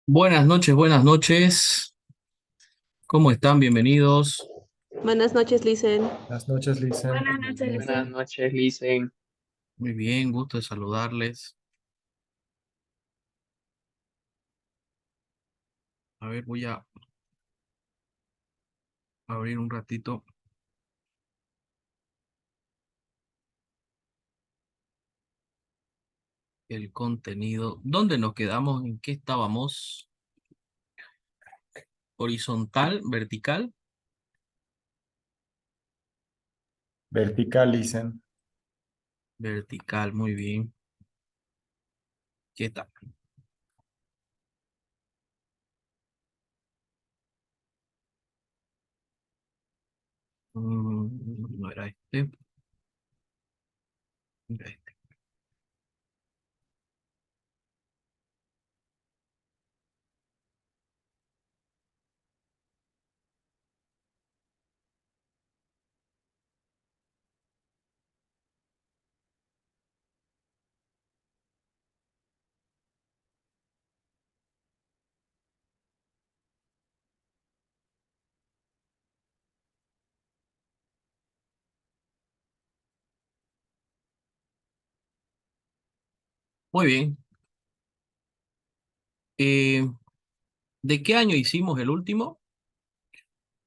Buenas noches, buenas noches. ¿Cómo están? Bienvenidos. Buenas noches, Licen. Buenas noches, Licen. Buenas noches, Buenas Licen. noches, Licen. Muy bien, gusto de saludarles. A ver, voy a abrir un ratito el contenido. ¿Dónde nos quedamos? ¿En qué estábamos? ¿Horizontal? ¿Vertical? Vertical, Licen. Vertical, muy bien. ¿Qué está? No era este. Era este. Muy bien. Eh, ¿De qué año hicimos el último?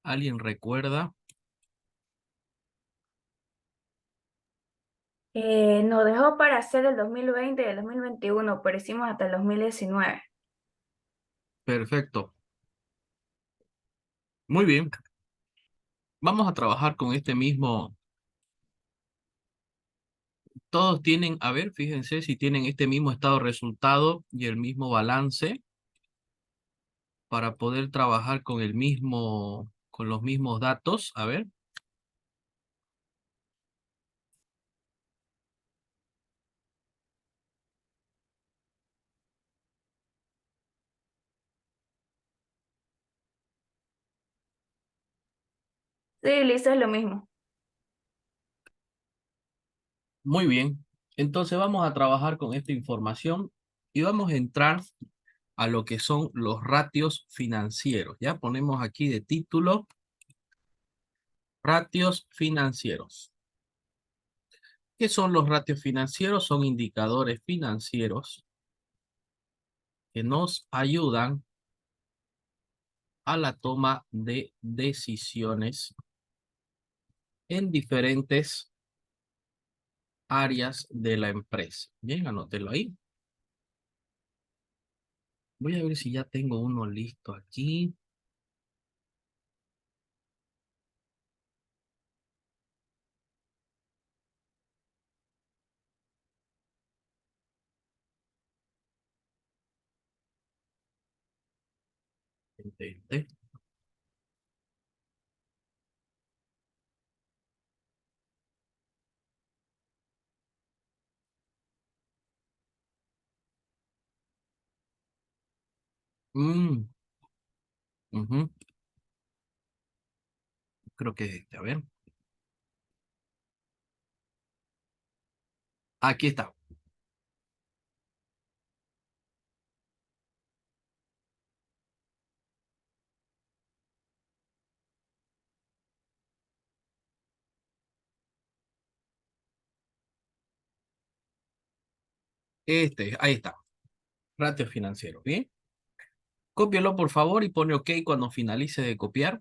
¿Alguien recuerda? Nos dejó para hacer el 2020 y el 2021, pero hicimos hasta el 2019. Perfecto. Muy bien. Vamos a trabajar con este mismo. Todos tienen, a ver, fíjense si tienen este mismo estado de resultado y el mismo balance para poder trabajar con el mismo, con los mismos datos. A ver, Sí, Lisa es lo mismo. muy bien. Entonces vamos a trabajar con esta información y vamos a entrar a lo que son los ratios financieros. Ya ponemos aquí de título ratios financieros. ¿Qué son los ratios financieros? Son indicadores financieros que nos ayudan a la toma de decisiones en diferentes áreas de la empresa. Bien, anótelo ahí. Voy a ver si ya tengo uno listo aquí. Este. Mm, ujú, creo que es este. A ver. Aquí está. Este, ahí está. Ratio financiero. Bien. Cópielo por favor y pone OK cuando finalice de copiar.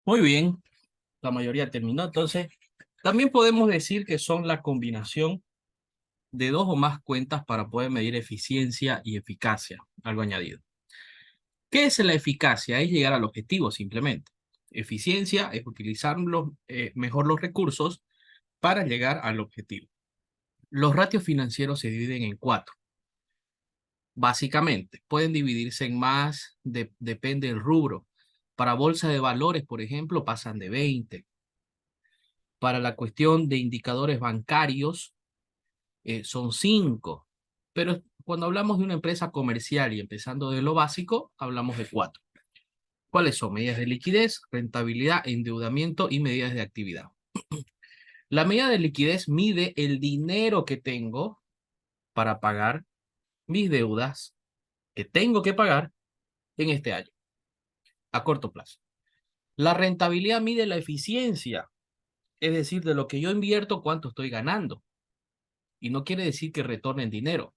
Muy bien, la mayoría terminó. Entonces, también podemos decir que son la combinación de dos o más cuentas para poder medir eficiencia y eficacia, algo añadido. ¿Qué es la eficacia? Es llegar al objetivo simplemente. Eficiencia es utilizar mejor los recursos para llegar al objetivo. Los ratios financieros se dividen en cuatro. Básicamente, pueden dividirse en más, depende del rubro. Para bolsa de valores, por ejemplo, pasan de 20. Para la cuestión de indicadores bancarios, son 5. Pero cuando hablamos de una empresa comercial y empezando de lo básico, hablamos de 4. ¿Cuáles son? Medidas de liquidez, rentabilidad, endeudamiento y medidas de actividad. La medida de liquidez mide el dinero que tengo para pagar mis deudas que tengo que pagar en este año, a corto plazo. La rentabilidad mide la eficiencia, es decir, de lo que yo invierto, cuánto estoy ganando. Y no quiere decir que retorne en dinero,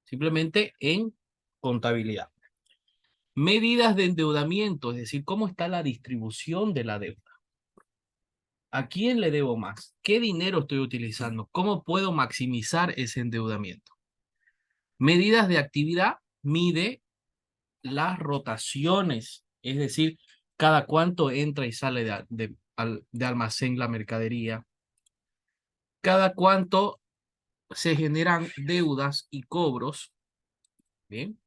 simplemente en contabilidad. Medidas de endeudamiento, es decir, cómo está la distribución de la deuda. ¿A quién le debo más? ¿Qué dinero estoy utilizando? ¿Cómo puedo maximizar ese endeudamiento? Medidas de actividad, mide las rotaciones, es decir, cada cuánto entra y sale de almacén la mercadería, cada cuánto se generan deudas y cobros. Bien.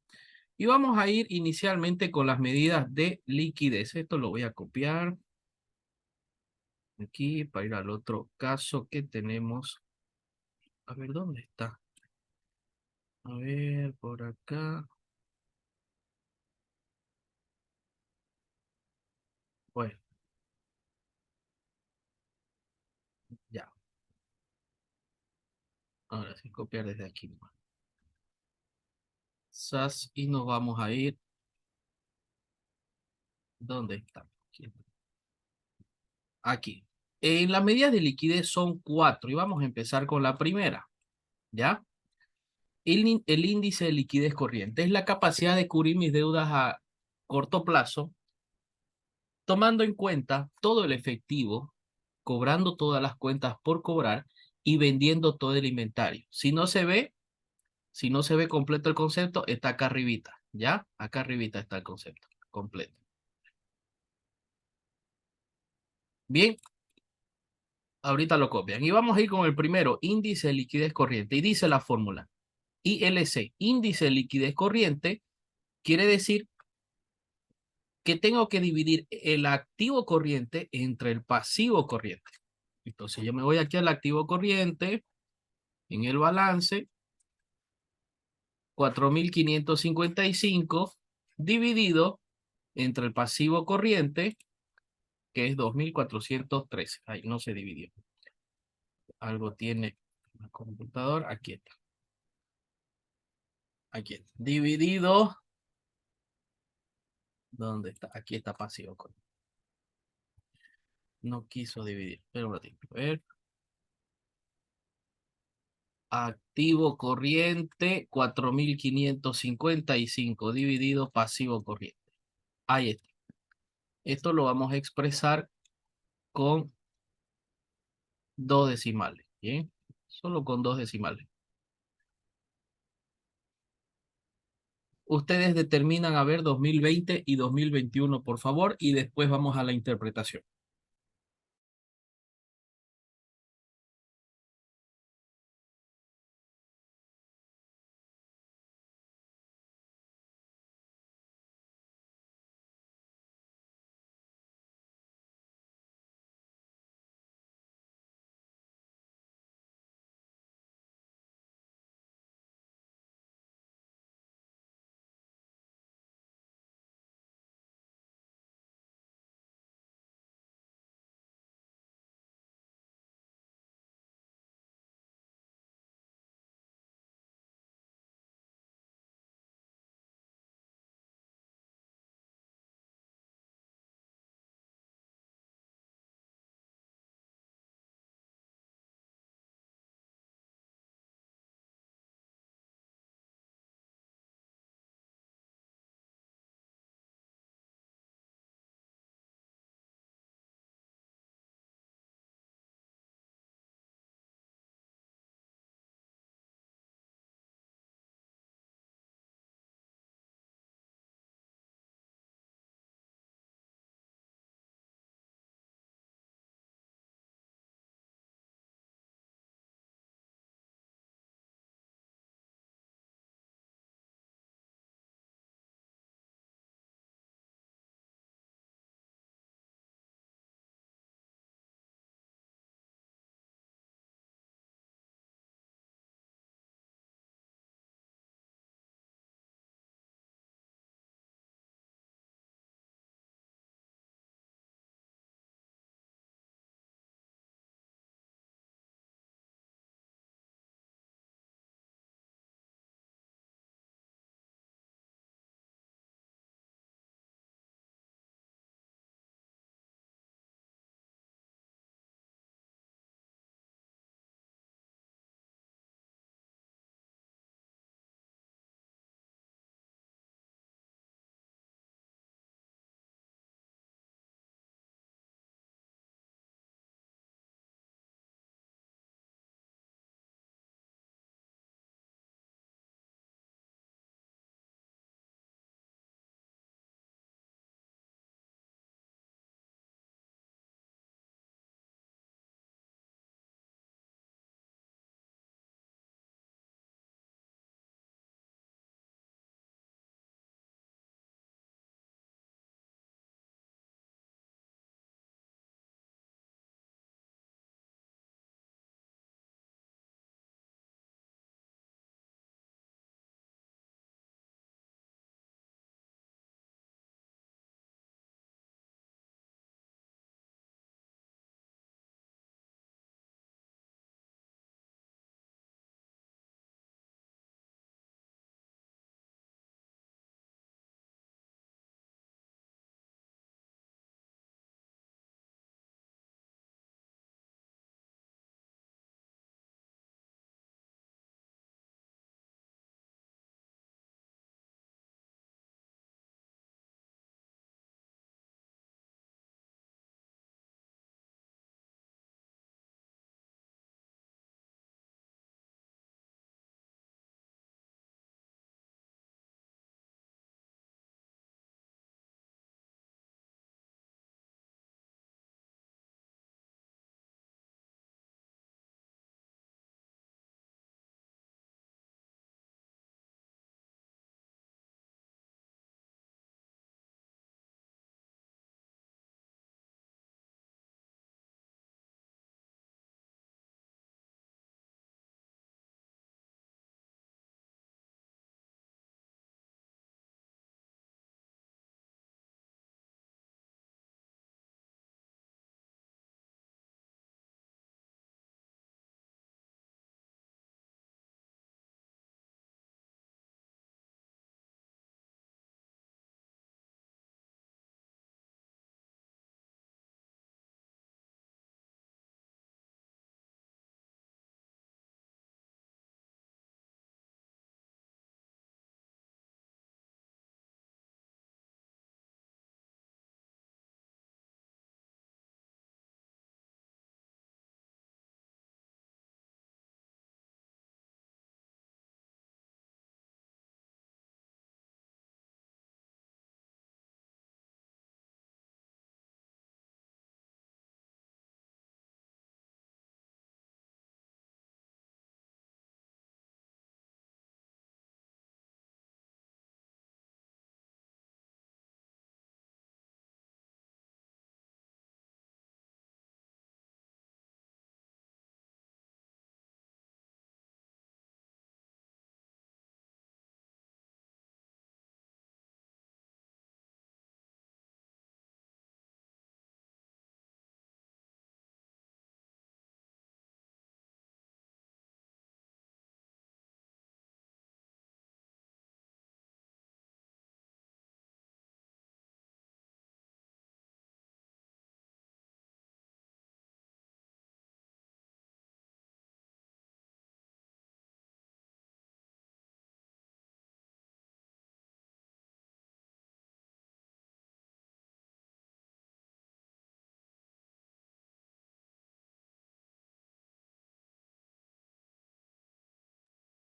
Y vamos a ir inicialmente con las medidas de liquidez. Esto lo voy a copiar aquí para ir al otro caso que tenemos. A ver, ¿dónde está? A ver, por acá. Bueno, ya. Ahora sí, copiar desde aquí. SAS y nos vamos a ir. ¿Dónde está? Aquí. En la medida de liquidez son 4 y vamos a empezar con la primera. ¿Ya? El índice de liquidez corriente es la capacidad de cubrir mis deudas a corto plazo, tomando en cuenta todo el efectivo, cobrando todas las cuentas por cobrar y vendiendo todo el inventario. Si no se ve completo el concepto, está acá arribita, ¿ya? Acá arribita está el concepto completo. Bien, ahorita lo copian. Y vamos a ir con el primero, índice de liquidez corriente. Y dice la fórmula, ILC, índice de liquidez corriente, quiere decir que tengo que dividir el activo corriente entre el pasivo corriente. Entonces yo me voy aquí al activo corriente, en el balance, 4.555 dividido entre el pasivo corriente, que es 2.413. Ahí no se dividió. Algo tiene el computador. Aquí está. Aquí está. Dividido. ¿Dónde está? Aquí está pasivo corriente. No quiso dividir. Pero un ratito. A ver. Activo corriente 4.555 dividido pasivo corriente. Ahí está. Esto lo vamos a expresar con 2 decimales. Bien. Solo con 2 decimales. Ustedes determinan a ver 2020 y 2021, por favor, y después vamos a la interpretación.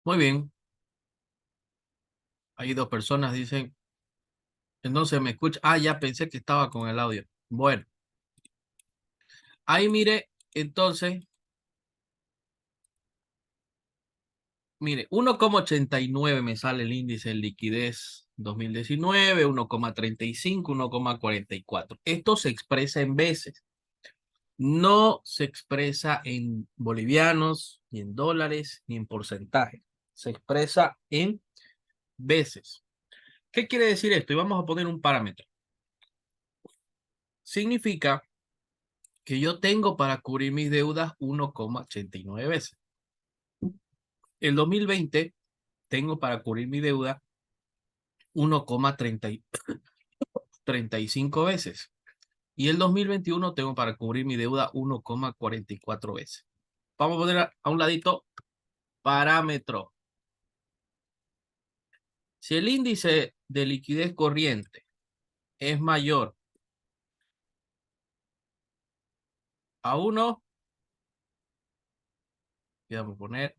Muy bien. Hay dos personas, dicen. Entonces me escucha. Ah, ya pensé que estaba con el audio. Bueno, ahí mire, entonces, mire, 1,89 me sale el índice de liquidez 2019, 1,35, 1,44. Esto se expresa en veces. No se expresa en bolivianos, ni en dólares, ni en porcentaje. Se expresa en veces. ¿Qué quiere decir esto? Y vamos a poner un parámetro. Significa que yo tengo para cubrir mis deudas 1,89 veces. El 2020 tengo para cubrir mi deuda 1,35 veces. Y el 2021 tengo para cubrir mi deuda 1,44 veces. Vamos a poner a un ladito parámetro. Si el índice de liquidez corriente es mayor a 1, vamos a poner,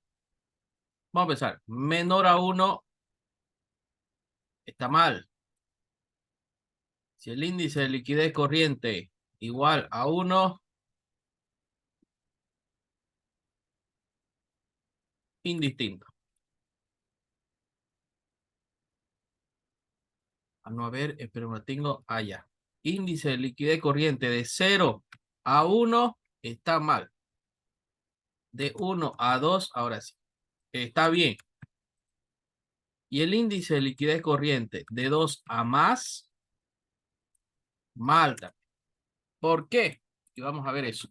vamos a empezar, menor a 1 está mal. Si el índice de liquidez corriente igual a 1, indistinto. A no haber, espero no tengo allá. Índice de liquidez corriente de 0 a 1 está mal. De 1 a 2, ahora sí. Está bien. Y el índice de liquidez corriente de 2 a más, mal. ¿Por qué? Y vamos a ver eso.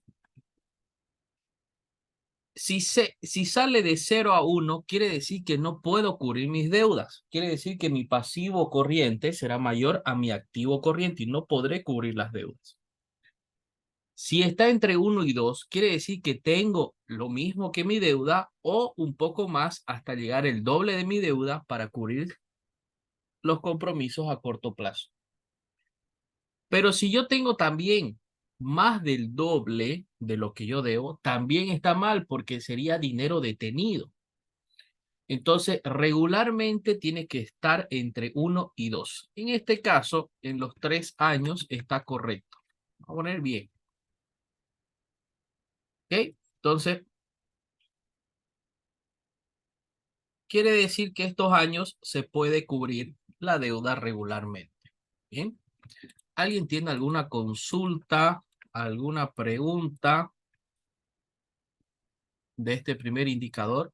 Si sale de 0 a 1, quiere decir que no puedo cubrir mis deudas. Quiere decir que mi pasivo corriente será mayor a mi activo corriente y no podré cubrir las deudas. Si está entre 1 y 2, quiere decir que tengo lo mismo que mi deuda o un poco más hasta llegar el doble de mi deuda para cubrir los compromisos a corto plazo. Pero si yo tengo también más del doble de lo que yo debo, también está mal porque sería dinero detenido. Entonces, regularmente tiene que estar entre 1 y 2. En este caso, en los 3 años está correcto. Vamos a poner bien. ¿Ok? Entonces, quiere decir que estos años se puede cubrir la deuda regularmente. Bien. ¿Alguien tiene alguna consulta, alguna pregunta de este primer indicador?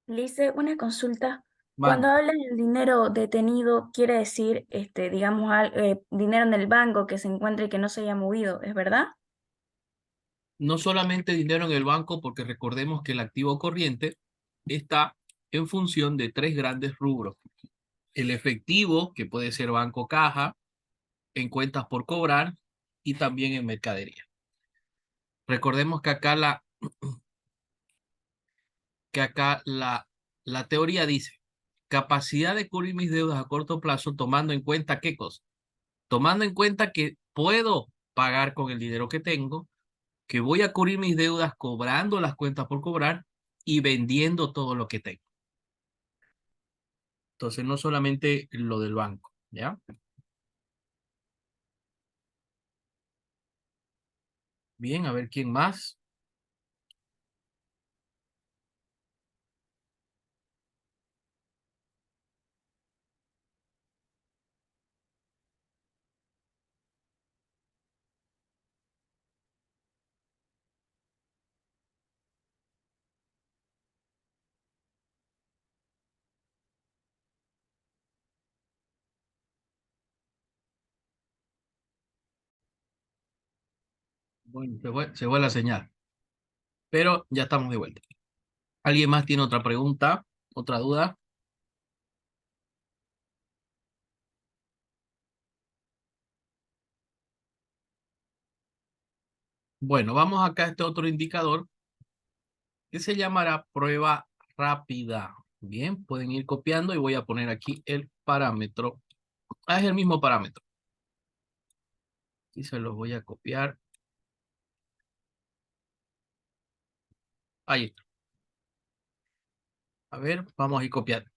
Le hice una consulta. Cuando Mande. hablan del dinero detenido, quiere decir, digamos, dinero en el banco que se encuentre y que no se haya movido, ¿es verdad? No solamente dinero en el banco, porque recordemos que el activo corriente está en función de 3 grandes rubros. El efectivo, que puede ser banco caja, en cuentas por cobrar y también en mercadería. Recordemos que la teoría dice capacidad de cubrir mis deudas a corto plazo tomando en cuenta qué cosa. Tomando en cuenta que puedo pagar con el dinero que tengo, que voy a cubrir mis deudas cobrando las cuentas por cobrar y vendiendo todo lo que tengo. Entonces, no solamente lo del banco, ¿ya? Bien, a ver quién más. Bueno, se fue la señal, pero ya estamos de vuelta. ¿Alguien más tiene otra pregunta, otra duda? Bueno, vamos acá a este otro indicador que se llamará prueba rápida. Bien, pueden ir copiando y voy a poner aquí el parámetro. Ah, es el mismo parámetro. Y se los voy a copiar. Ahí está. A ver, vamos a ir copiando.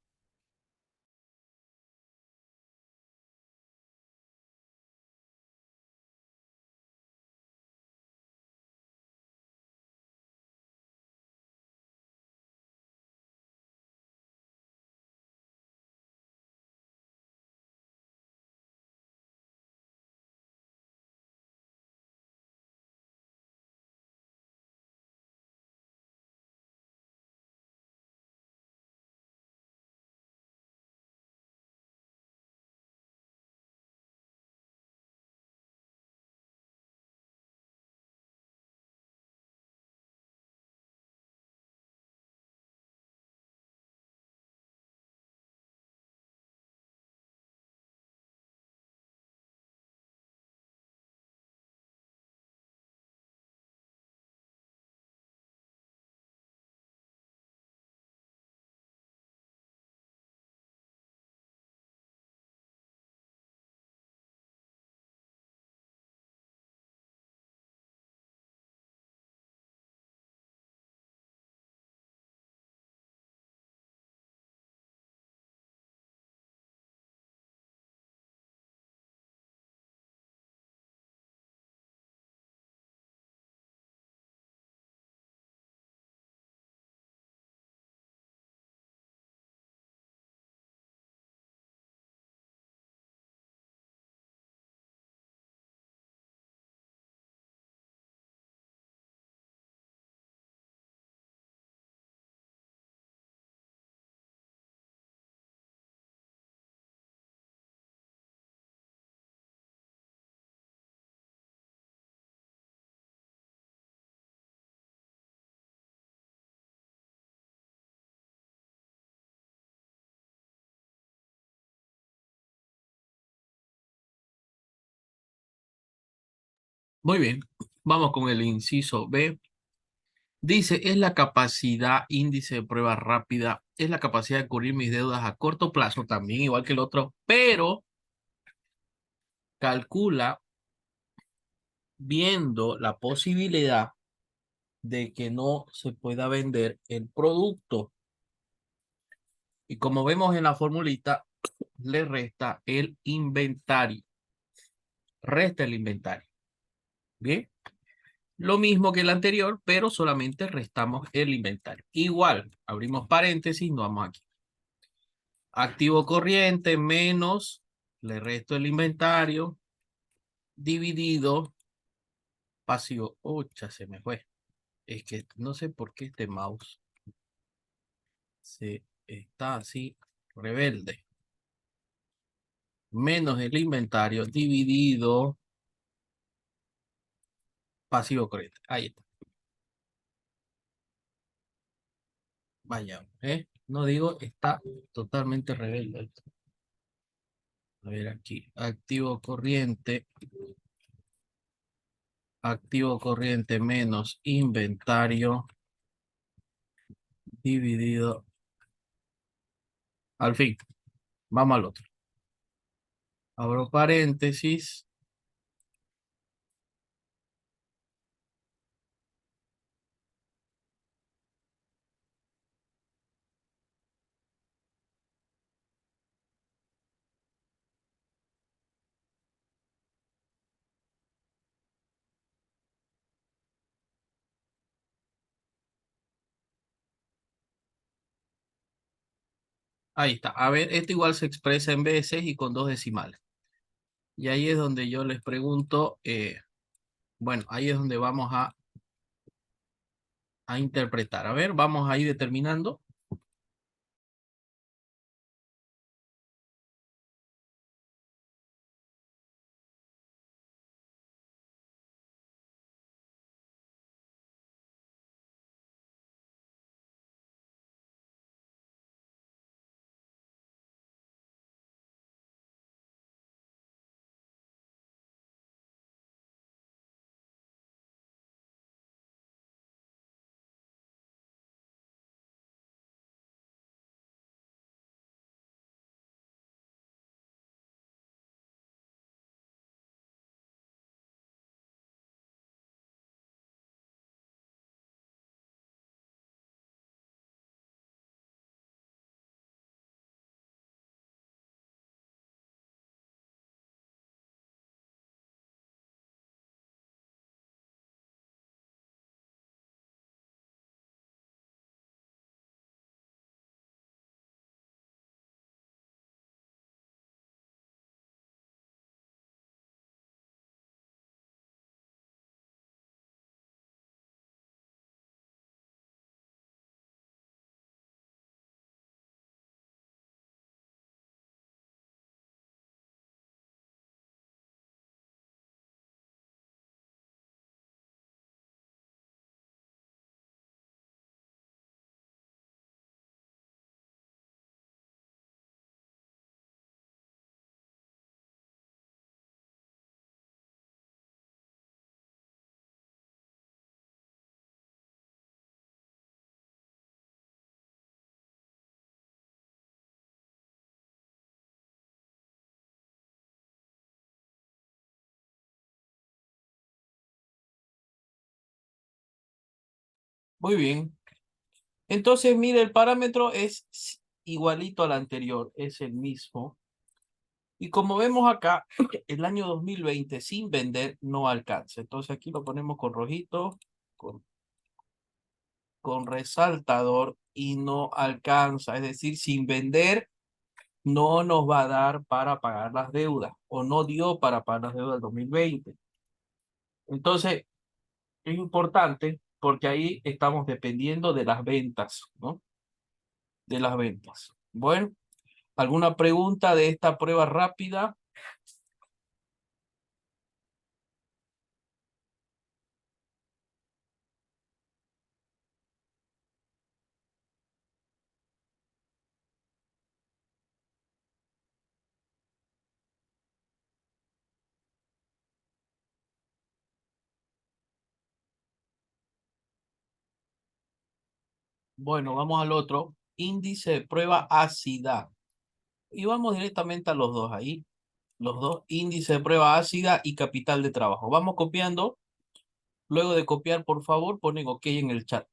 Muy bien, vamos con el inciso B. Dice, es la capacidad índice de prueba rápida, es la capacidad de cubrir mis deudas a corto plazo, también igual que el otro, pero calcula viendo la posibilidad de que no se pueda vender el producto. Y como vemos en la formulita, le resta el inventario. Resta el inventario. Bien. Lo mismo que el anterior, pero solamente restamos el inventario. Igual, abrimos paréntesis, nos vamos aquí. Activo corriente menos, le resto el inventario, dividido, pasivo. Ucha, se me fue. Es que no sé por qué este mouse se está así, rebelde. Menos el inventario, dividido, pasivo corriente. Ahí está. Vaya, ¿eh? No digo, está totalmente rebelde. A ver aquí, activo corriente menos inventario dividido. Al fin, vamos al otro. Abro paréntesis. Ahí está. A ver, esto igual se expresa en veces y con dos decimales. Y ahí es donde yo les pregunto, bueno, ahí es donde vamos a interpretar. A ver, vamos a ir determinando. Muy bien. Entonces, mire, el parámetro es igualito al anterior, es el mismo. Y como vemos acá, el año 2020 sin vender no alcanza. Entonces aquí lo ponemos con rojito, con, con resaltador y no alcanza. Es decir, sin vender no nos va a dar para pagar las deudas o no dio para pagar las deudas del 2020. Entonces, es importante porque ahí estamos dependiendo de las ventas, ¿no? De las ventas. Bueno, ¿alguna pregunta de esta prueba rápida? Bueno, vamos al otro. Índice de prueba ácida. Y vamos directamente a los dos ahí. Los dos, índice de prueba ácida y capital de trabajo. Vamos copiando. Luego de copiar, por favor, ponen OK en el chat.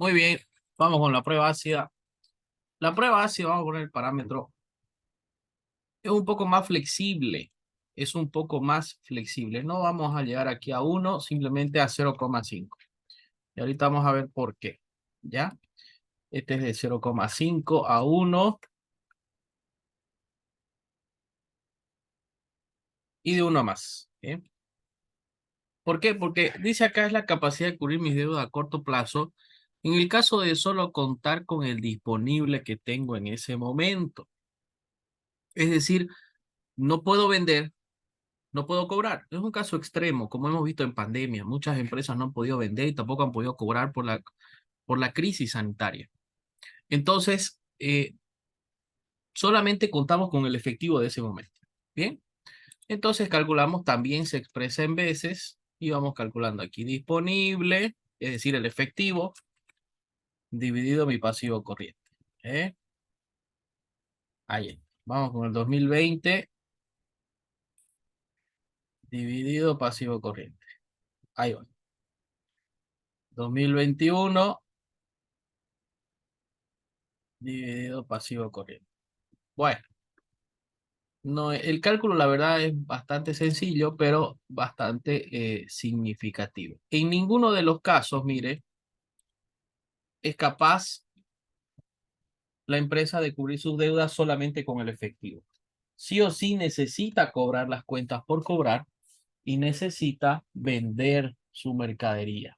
Muy bien, vamos con la prueba ácida. La prueba ácida, vamos a poner el parámetro, es un poco más flexible. Es un poco más flexible. No vamos a llegar aquí a 1, simplemente a 0,5. Y ahorita vamos a ver por qué. ¿Ya? Este es de 0,5 a 1 y de 1 más. ¿Bien? ¿Por qué? Porque dice acá es la capacidad de cubrir mis deudas a corto plazo en el caso de solo contar con el disponible que tengo en ese momento. Es decir, no puedo vender, no puedo cobrar. Es un caso extremo, como hemos visto en pandemia. Muchas empresas no han podido vender y tampoco han podido cobrar por la crisis sanitaria. Entonces, solamente contamos con el efectivo de ese momento. ¿Bien? Entonces calculamos, también se expresa en veces y vamos calculando aquí disponible, es decir, el efectivo, dividido mi pasivo corriente. ¿Eh? Ahí está. Vamos con el 2020 dividido pasivo corriente. Ahí va. 2021 dividido pasivo corriente. Bueno, no, el cálculo la verdad es bastante sencillo, pero bastante significativo. En ninguno de los casos, mire, es capaz la empresa de cubrir sus deudas solamente con el efectivo. Sí o sí necesita cobrar las cuentas por cobrar y necesita vender su mercadería.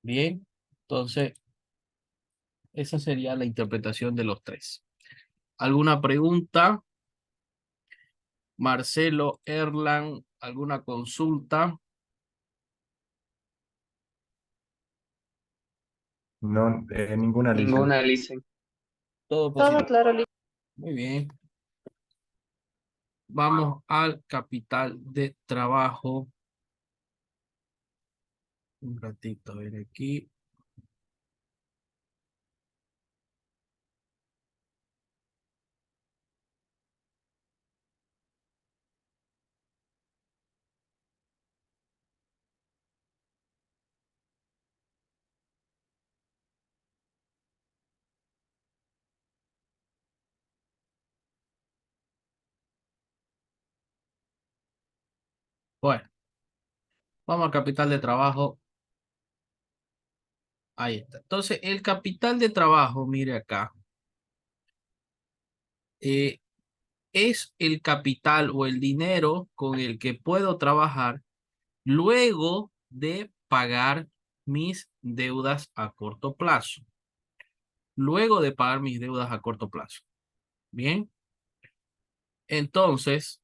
Bien, entonces esa sería la interpretación de los tres. ¿Alguna pregunta? Marcelo, Erlan, ¿alguna consulta? No, ninguna, Licen. Ninguna, Licen. Todo Todo positivo. claro, Licen. Muy bien. Vamos al capital de trabajo. Un ratito, a ver aquí. Bueno, vamos al capital de trabajo. Ahí está. Entonces, el capital de trabajo, mire acá, eh, es el capital o el dinero con el que puedo trabajar luego de pagar mis deudas a corto plazo. Luego de pagar mis deudas a corto plazo. Bien. Entonces,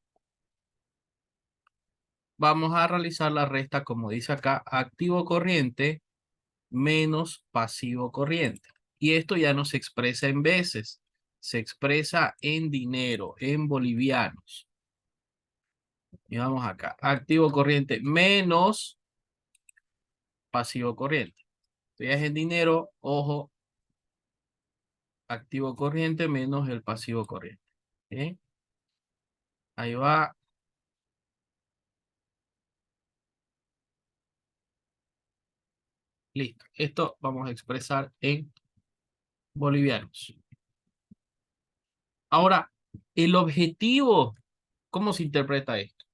vamos a realizar la resta, como dice acá, activo corriente menos pasivo corriente. Y esto ya no se expresa en veces, se expresa en dinero, en bolivianos. Y vamos acá, activo corriente menos pasivo corriente. Esto ya es en dinero, ojo, activo corriente menos el pasivo corriente. ¿Sí? Ahí va. Listo. Esto vamos a expresar en bolivianos. Ahora, el objetivo, ¿cómo se interpreta esto?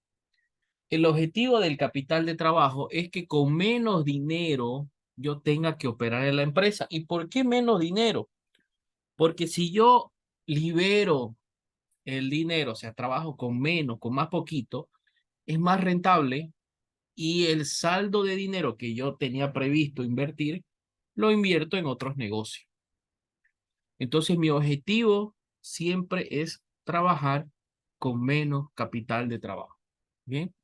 El objetivo del capital de trabajo es que con menos dinero yo tenga que operar en la empresa. ¿Y por qué menos dinero? Porque si yo libero el dinero, o sea, trabajo con menos, con más poquito, es más rentable y el saldo de dinero que yo tenía previsto invertir, lo invierto en otros negocios. Entonces, mi objetivo siempre es trabajar con menos capital de trabajo. Bien.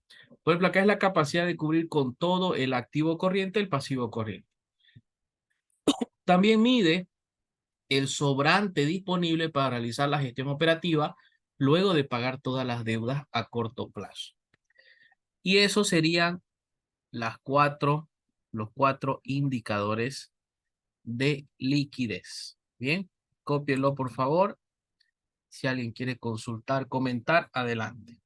Por ejemplo, acá es la capacidad de cubrir con todo el activo corriente, el pasivo corriente. También mide el sobrante disponible para realizar la gestión operativa luego de pagar todas las deudas a corto plazo. Y eso serían los cuatro indicadores de liquidez. Bien, cópienlo por favor. Si alguien quiere consultar, comentar, adelante.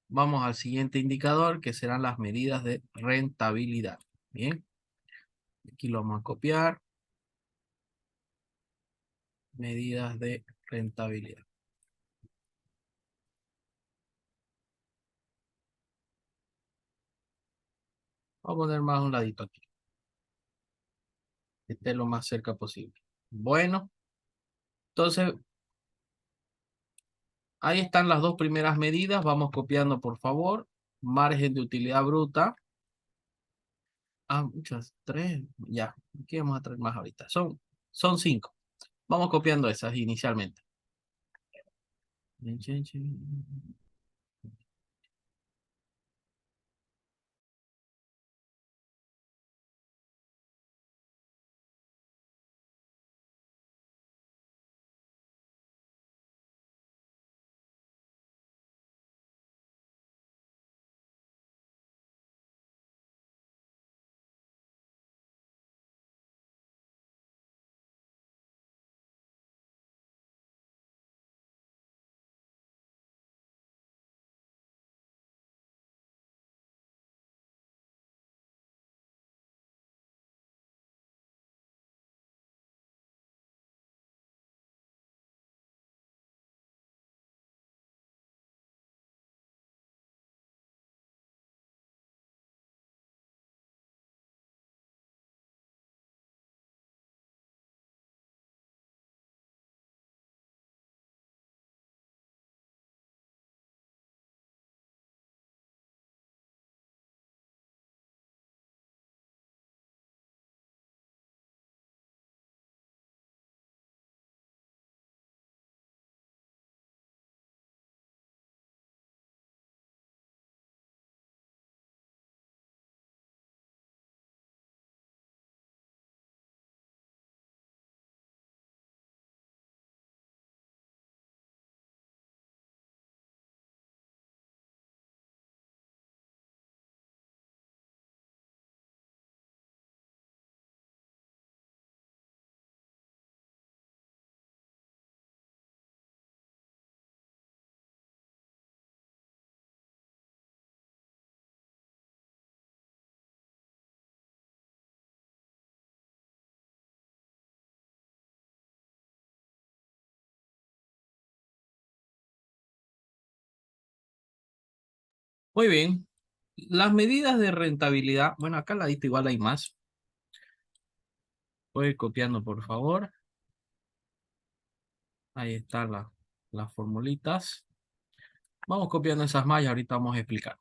vamos al siguiente indicador, que serán las medidas de rentabilidad. Bien, aquí lo vamos a copiar. Medidas de rentabilidad. Voy a poner más a un ladito aquí, que esté lo más cerca posible. Bueno, entonces ahí están las dos primeras medidas. Vamos copiando, por favor. Margen de utilidad bruta. Ah, muchas, tres, ya. Aquí vamos a traer más ahorita. Son cinco. Vamos copiando esas inicialmente. Muy bien. Las medidas de rentabilidad. Bueno, acá al ladito igual hay más. Voy a ir copiando, por favor. Ahí están las formulitas. Vamos copiando esas más y ahorita vamos a explicar.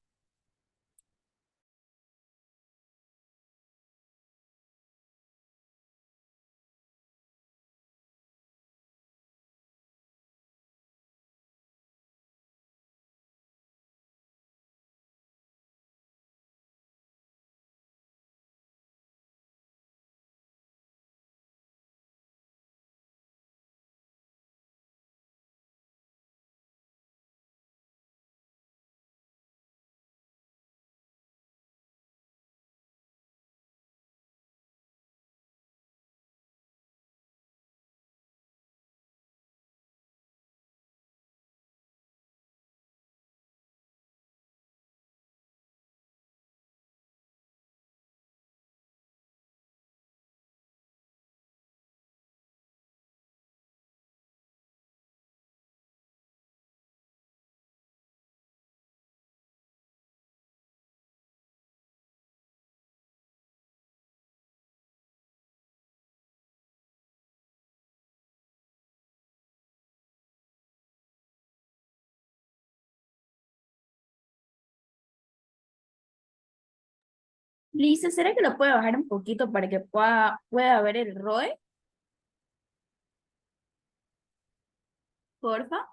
Lisa, ¿será que lo puede bajar un poquito para que pueda ver el ROE? Porfa.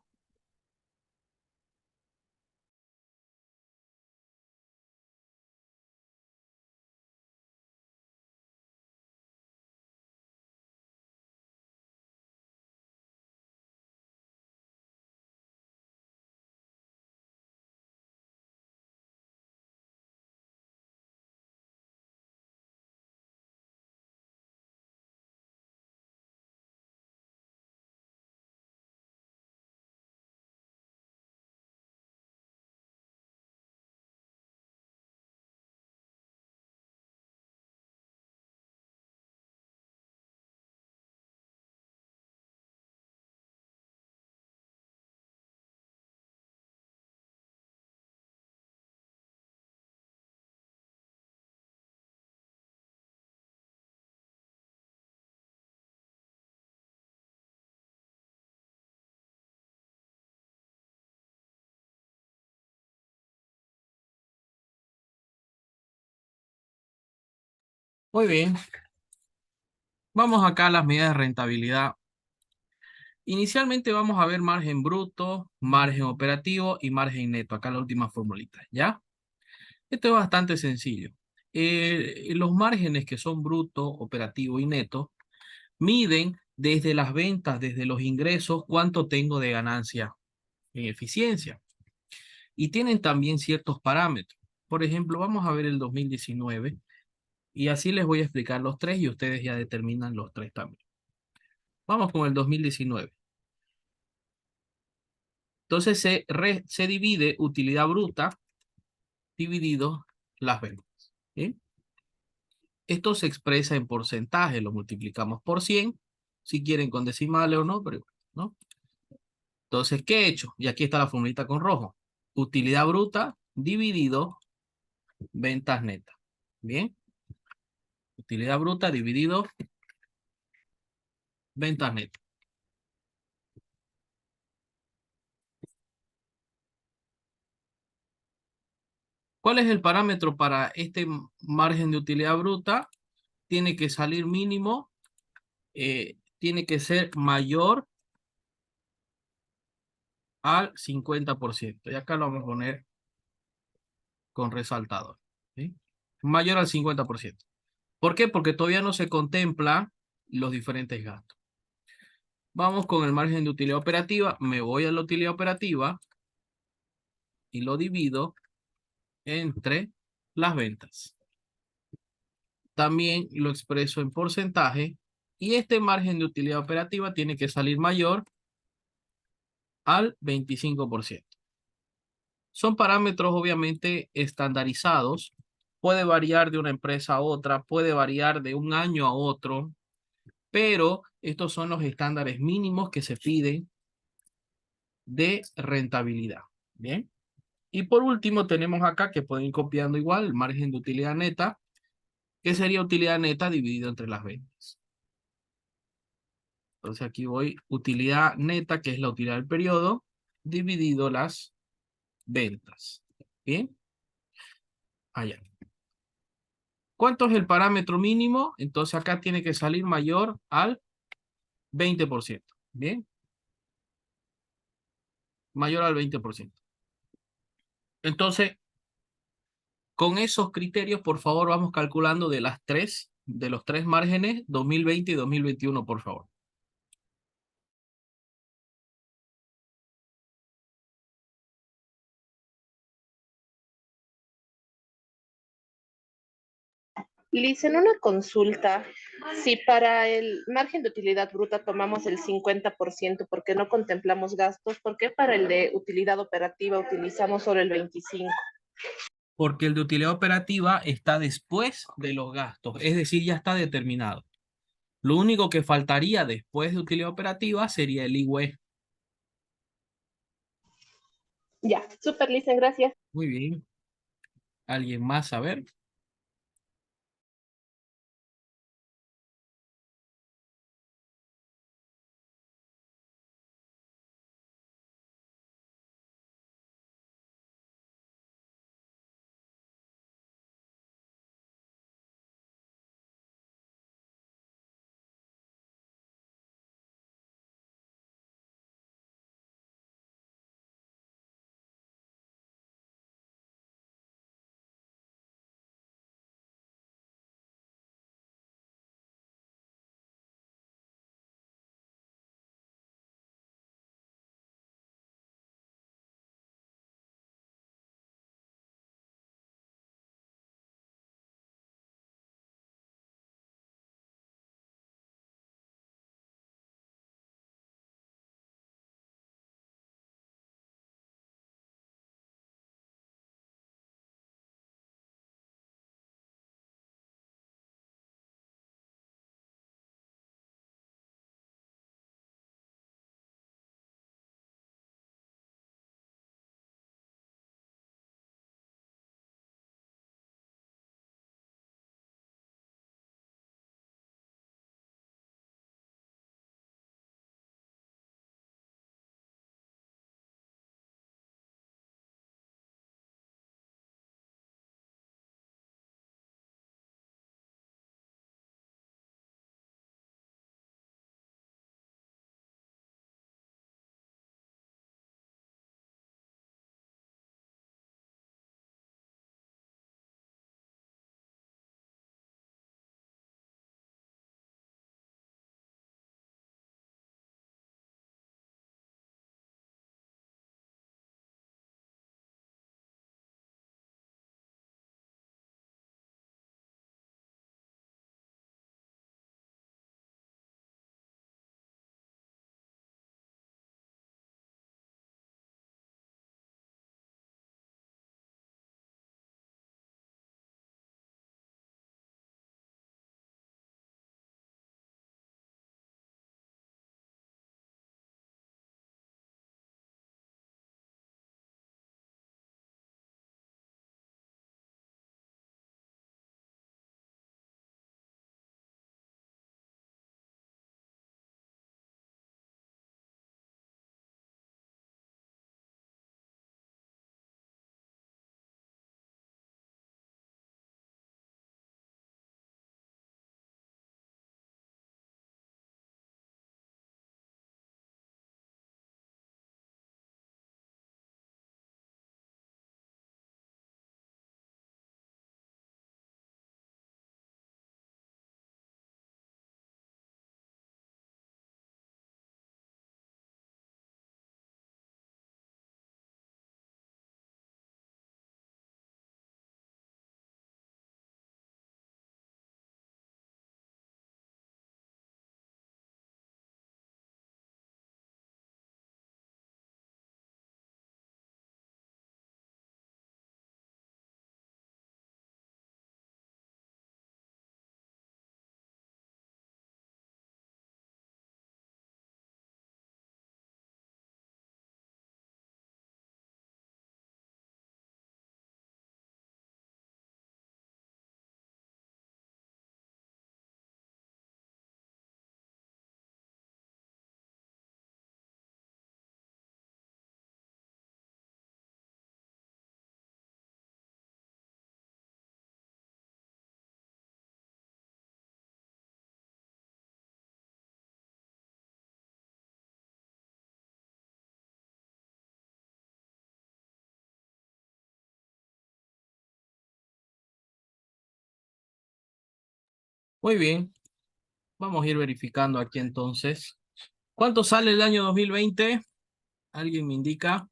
Muy bien. Vamos acá a las medidas de rentabilidad. Inicialmente vamos a ver margen bruto, margen operativo y margen neto. Acá la última formulita, ¿ya? Esto es bastante sencillo. Los márgenes que son bruto, operativo y neto miden desde las ventas, desde los ingresos, cuánto tengo de ganancia en eficiencia. Y tienen también ciertos parámetros. Por ejemplo, vamos a ver el 2019 y así les voy a explicar los tres y ustedes ya determinan los tres también. Vamos con el 2019. Entonces se divide utilidad bruta dividido las ventas. ¿Sí? Esto se expresa en porcentaje, lo multiplicamos por 100, si quieren con decimales o no, pero ¿no? Entonces, ¿qué he hecho? Y aquí está la formulita con rojo. Utilidad bruta dividido ventas netas. Bien. Utilidad bruta dividido ventas netas. ¿Cuál es el parámetro para este margen de utilidad bruta? Tiene que salir mínimo, tiene que ser mayor al 50%. Y acá lo vamos a poner con resaltador. ¿Sí? Mayor al 50%. ¿Por qué? Porque todavía no se contemplan los diferentes gastos. Vamos con el margen de utilidad operativa. Me voy a la utilidad operativa y lo divido entre las ventas. También lo expreso en porcentaje y este margen de utilidad operativa tiene que salir mayor al 25%. Son parámetros obviamente estandarizados. Puede variar de una empresa a otra, puede variar de un año a otro, pero estos son los estándares mínimos que se piden de rentabilidad. Bien. Y por último tenemos acá que pueden ir copiando igual el margen de utilidad neta, que sería utilidad neta dividido entre las ventas. Entonces aquí voy utilidad neta, que es la utilidad del periodo, dividido las ventas. Bien. Allá. ¿Cuánto es el parámetro mínimo? Entonces acá tiene que salir mayor al 20%. Bien. Mayor al 20%. Entonces, con esos criterios, por favor, vamos calculando de los tres márgenes, 2020 y 2021, por favor. Liz, en una consulta, si para el margen de utilidad bruta tomamos el 50% porque no contemplamos gastos, ¿por qué para el de utilidad operativa utilizamos solo el 25%? Porque el de utilidad operativa está después de los gastos, es decir, ya está determinado. Lo único que faltaría después de utilidad operativa sería el IWE. Ya, súper, Liz, gracias. Muy bien. ¿Alguien más a ver? Muy bien. Vamos a ir verificando aquí entonces. ¿Cuánto sale el año 2020? ¿Alguien me indica?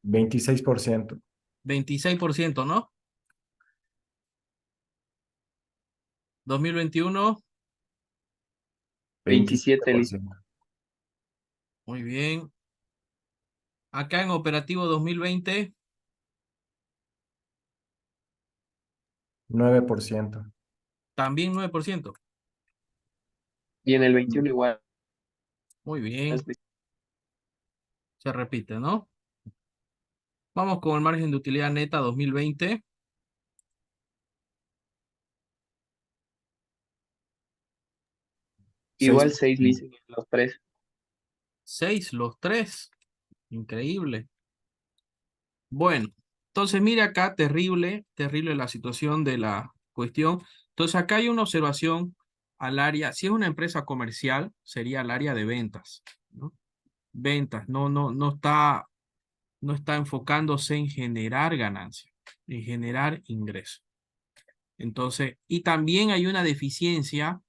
26%. 26%, ¿no? 2021. 27, listo. 27%. Muy bien. Acá en operativo 2020. 9%. También 9%. Y en el 21 igual. Muy bien. Se repite, ¿no? Vamos con el margen de utilidad neta 2020. 6. Igual 6%. 6 leasing en los tres. 6 los tres. Increíble. Bueno, entonces mire acá, terrible, terrible la situación de la cuestión. Entonces acá hay una observación al área, si es una empresa comercial, sería el área de ventas, ¿no? Ventas, no está enfocándose en generar ganancias, en generar ingresos. Entonces, y también hay una deficiencia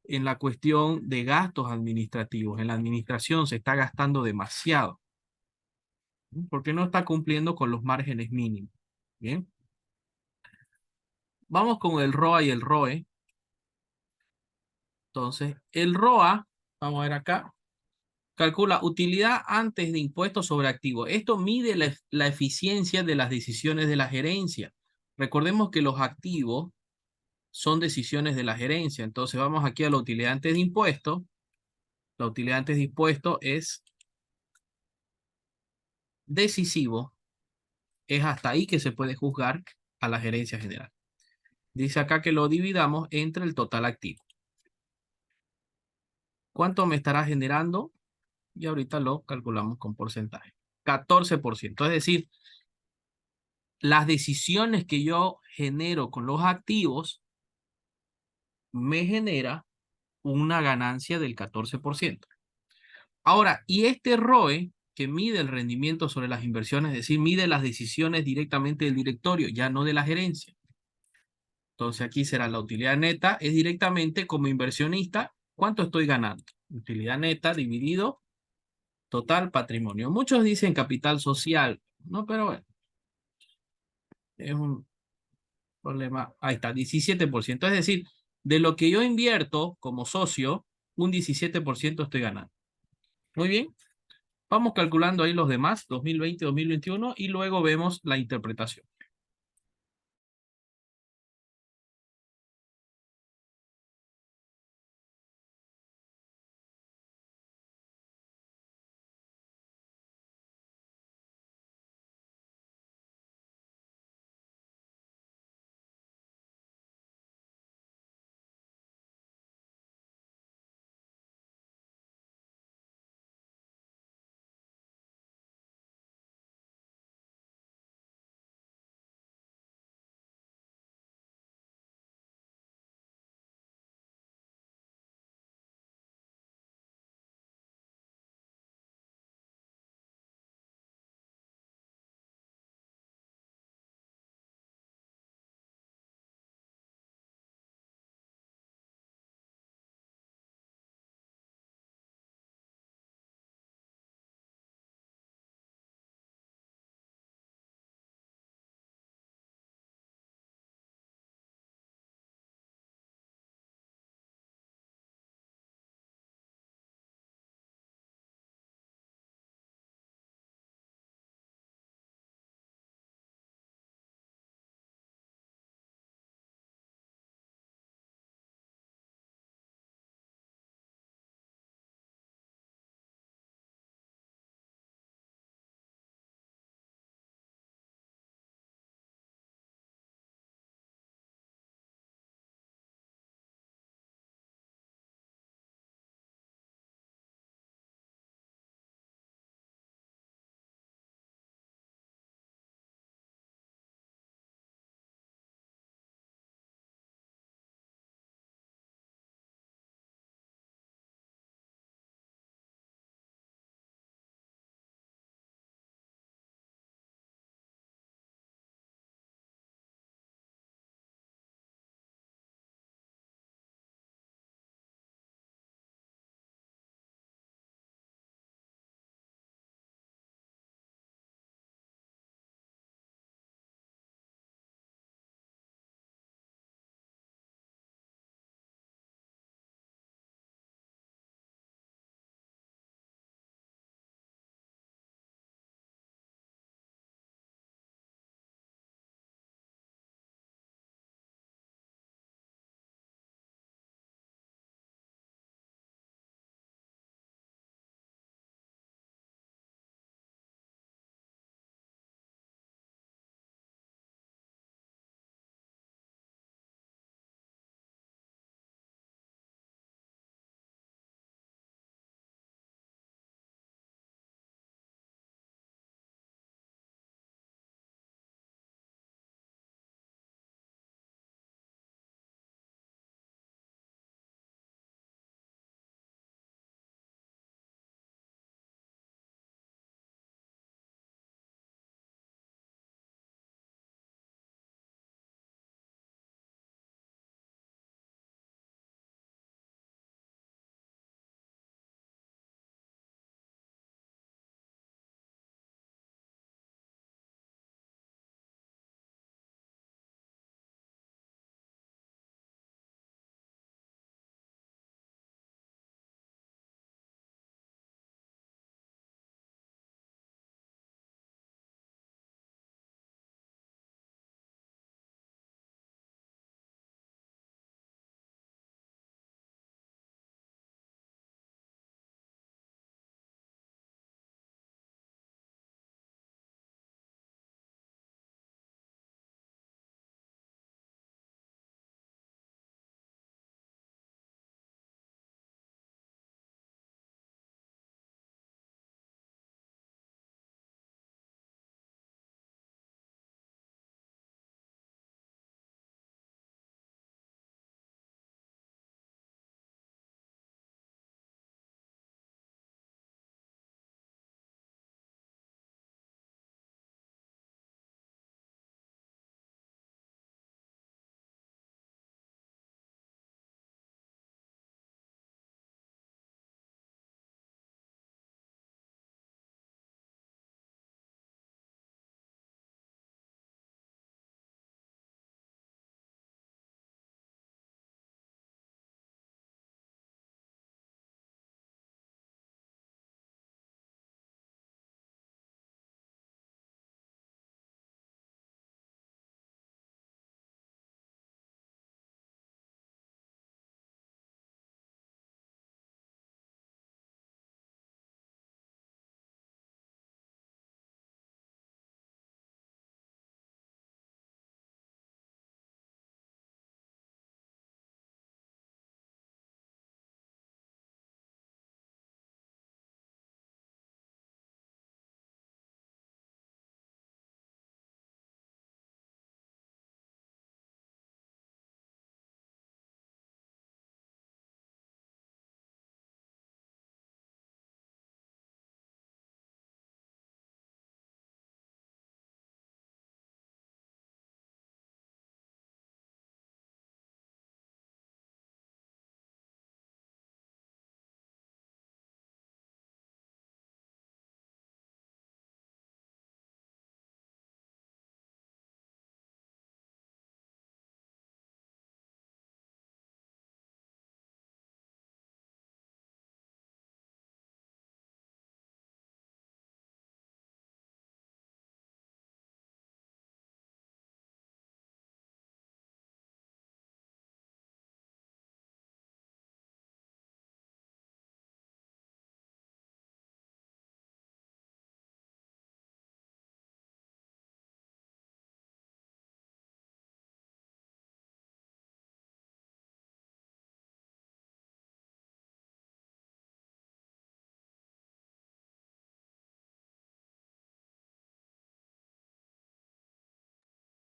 en la cuestión de gastos administrativos. En la administración se está gastando demasiado, ¿no? Porque no está cumpliendo con los márgenes mínimos. Bien. Vamos con el ROA y el ROE. Entonces, el ROA, vamos a ver acá, calcula utilidad antes de impuestos sobre activos. Esto mide la eficiencia de las decisiones de la gerencia. Recordemos que los activos son decisiones de la gerencia. Entonces, vamos aquí a la utilidad antes de impuestos. La utilidad antes de impuestos es decisivo. Es hasta ahí que se puede juzgar a la gerencia general. Dice acá que lo dividamos entre el total activo. ¿Cuánto me estará generando? Y ahorita lo calculamos con porcentaje. 14%. Es decir, las decisiones que yo genero con los activos me genera una ganancia del 14%. Ahora, y este ROE que mide el rendimiento sobre las inversiones, es decir, mide las decisiones directamente del directorio, ya no de la gerencia. Entonces aquí será la utilidad neta, es directamente como inversionista, ¿cuánto estoy ganando? Utilidad neta dividido total patrimonio. Muchos dicen capital social, ¿no? Pero bueno, es un problema. Ahí está, 17%. Es decir, de lo que yo invierto como socio, un 17% estoy ganando. Muy bien. Vamos calculando ahí los demás, 2020, 2021, y luego vemos la interpretación.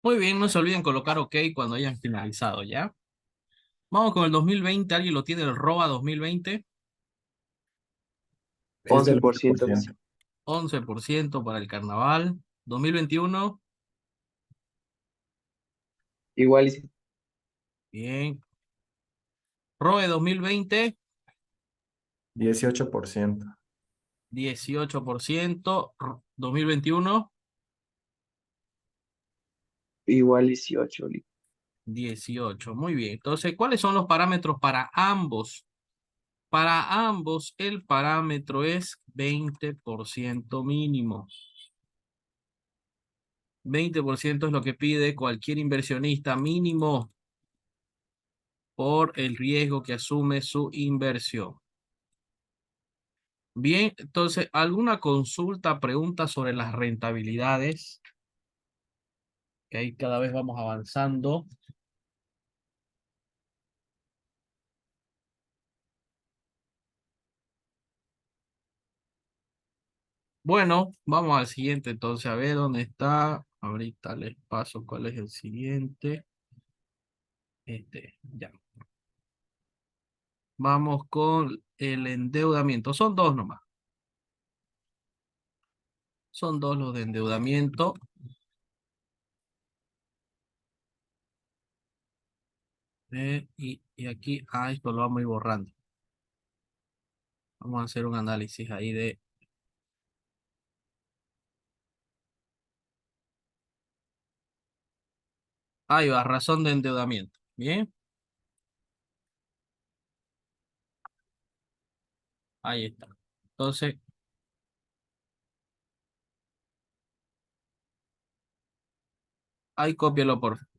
Muy bien, no se olviden colocar OK cuando hayan finalizado, ¿ya? Vamos con el 2020. ¿Alguien lo tiene el ROA 2020? Es del 11%. 11%. 11% para el carnaval. 2021, Igual y sí. bien. ROE 2020, 18%. 18%. 2021, Igual 18. 18. Muy bien. Entonces, ¿cuáles son los parámetros para ambos? Para ambos, el parámetro es 20% mínimo. 20% es lo que pide cualquier inversionista mínimo por el riesgo que asume su inversión. Bien, entonces, ¿alguna consulta, pregunta sobre las rentabilidades? Que ahí cada vez vamos avanzando. Bueno, vamos al siguiente entonces, a ver dónde está. Ahorita les paso cuál es el siguiente. Ya. Vamos con el endeudamiento. Son dos nomás. Son dos los de endeudamiento. Y aquí, esto lo vamos a ir borrando. Vamos a hacer un análisis ahí de... Ahí va, razón de endeudamiento. Bien, ahí está. Entonces, ahí cópielo por favor.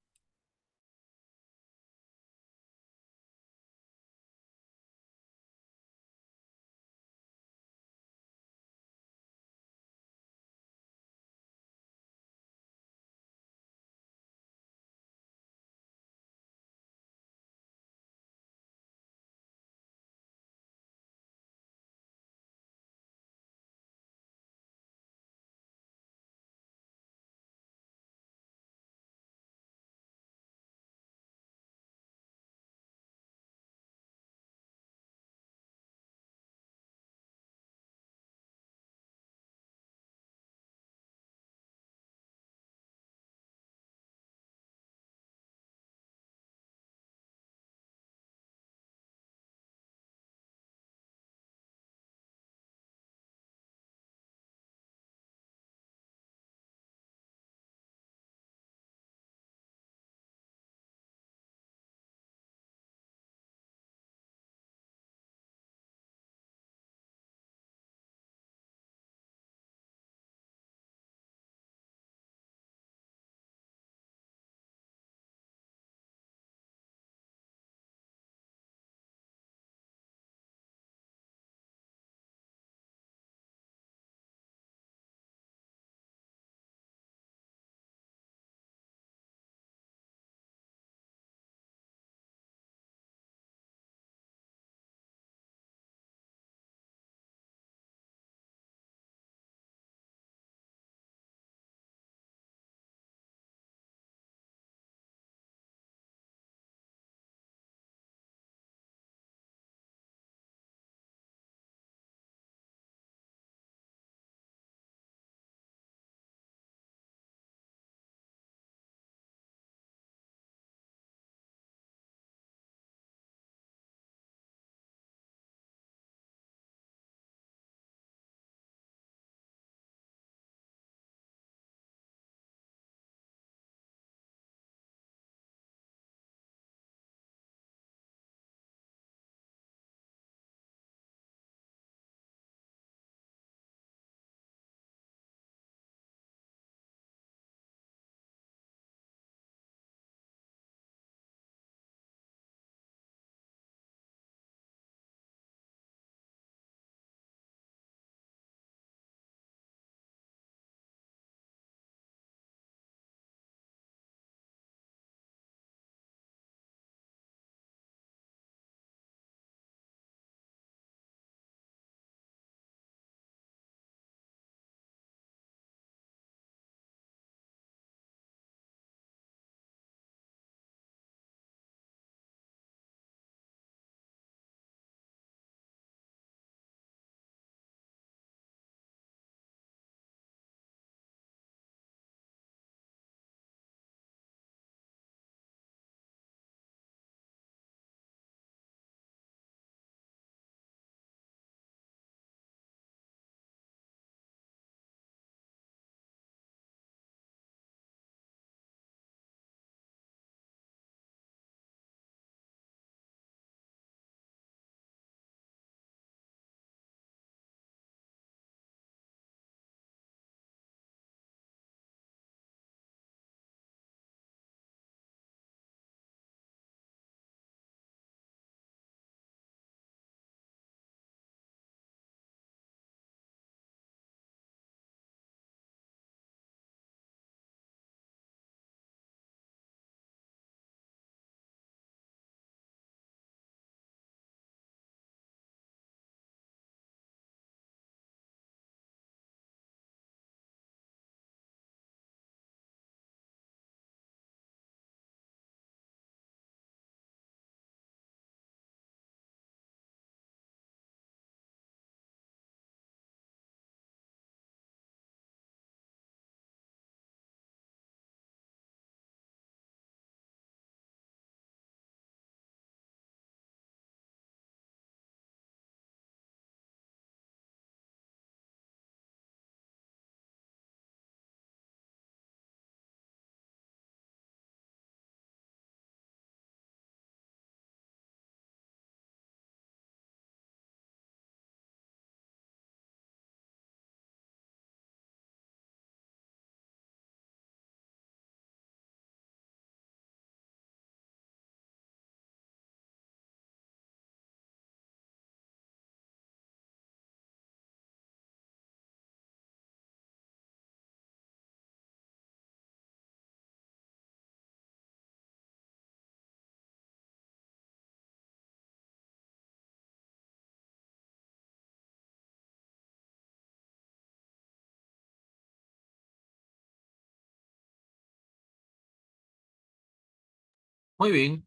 Muy bien.